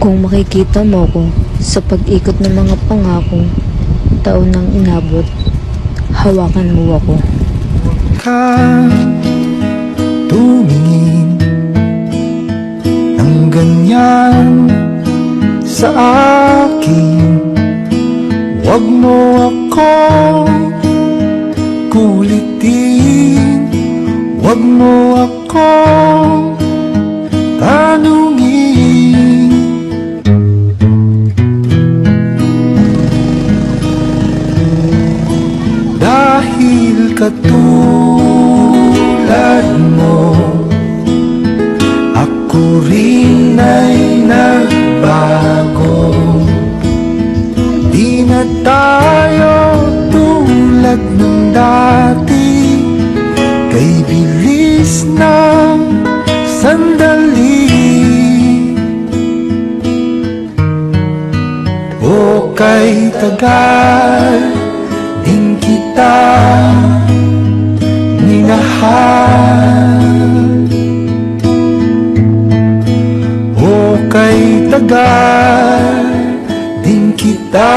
Kung makikita mo ko sa pag-ikot ng mga pangakong taon nang inabot, hawakan mo ako. Ka tumingin ng ganyan sa akin, wag mo ako kulitin, wag mo ako tanungin. Dahil katulad mo, ako rin ay nagbago. Di na tayo tulad ng dati, kay bilis ng sandali. O kay tagal din kita minahal, o kay tagal din kita